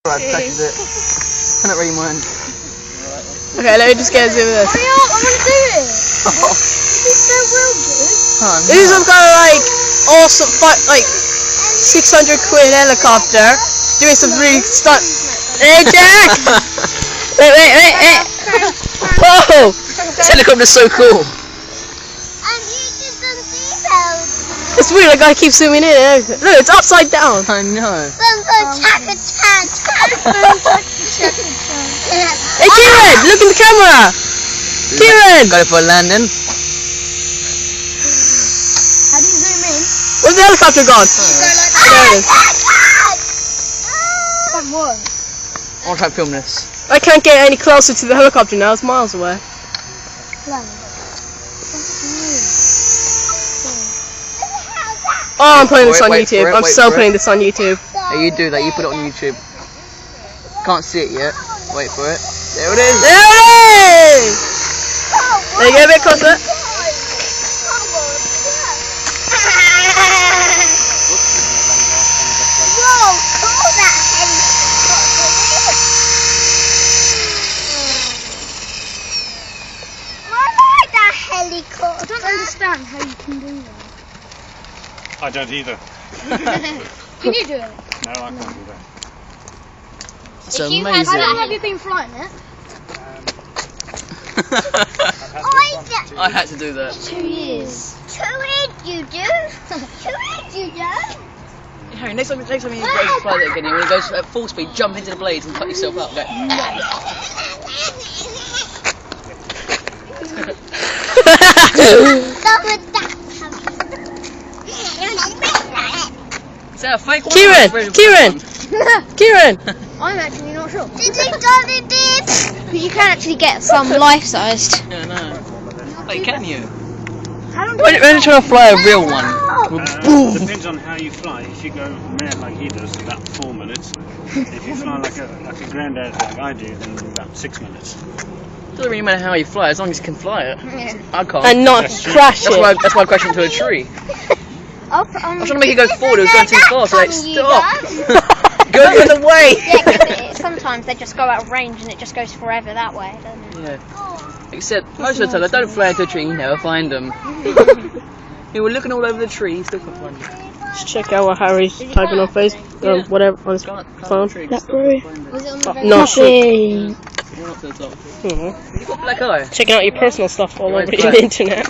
Right, practice it. I don't really mind. Okay, let me just get into this. Hurry up, I want to do it. This is so well good. This is some kind of like awesome, like 600 quid helicopter doing some really stunt. Hey Jack! wait! Whoa! This helicopter's so cool. And you just done seatbelts. It's weird. I gotta keep zooming in. Look, it's upside down. I know. Hey Kieran, look in the camera. Kieran! Got it for a landing. How do you zoom in? Where's the helicopter gone? There it is. Come on. I'll try to film this. I can't get any closer to the helicopter now. It's miles away. Oh, I'm putting this on YouTube. I'm so putting this on YouTube. Hey, you do that. You put it on YouTube. Can't see it yet. Wait for it. There it is. There it is! There you go, a bit closer. Whoa, cool that helicopter. I like that helicopter. I don't understand how you can do that. I don't either. Can you do it? No, I can't do that. It's amazing. How long have you been flying it? I had to do that. 2 years. 2 years you do? 2 years you do? Harry, next time you go to fly that again, when you go at full speed, jump into the blades and cut yourself up. Go. Is that a fake one? Kieran! I'm actually not sure. Because you can actually get some life-sized. Yeah, no. Wait, can you? When When are you trying to fly a real one? Depends on how you fly. If you go mad like he does, about 4 minutes. If you fly like a granddad like I do, then about 6 minutes. Doesn't really matter how you fly, as long as you can fly it. I can't. And not crash it. That's why I crashed into a tree. I was trying to make it go forward, it was going too fast, so like, stop! Go the other way! Yeah, sometimes they just go out of range and it just goes forever that way, doesn't it? Yeah. Except, most of the time, I don't fly into a tree, you never find them. You were looking all over the tree, you still can't find them. Just check out what Harry's typing on Facebook, whatever, on his phone. Was it on the very No top? shit. You're up to the top. You've got black eye. Checking out your personal stuff all over Right, the internet.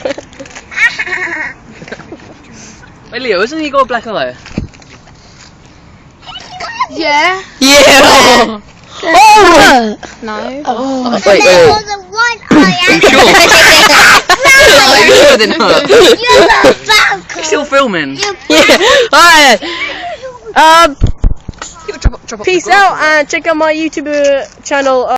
Wait, Leo, isn't he got a black eye? Yeah. Yeah! Oh! No. Oh! Wait. One eye. Are you sure it didn't hurt? You're the bad You're still filming. Yeah! Alright! Peace out and check out my YouTube channel.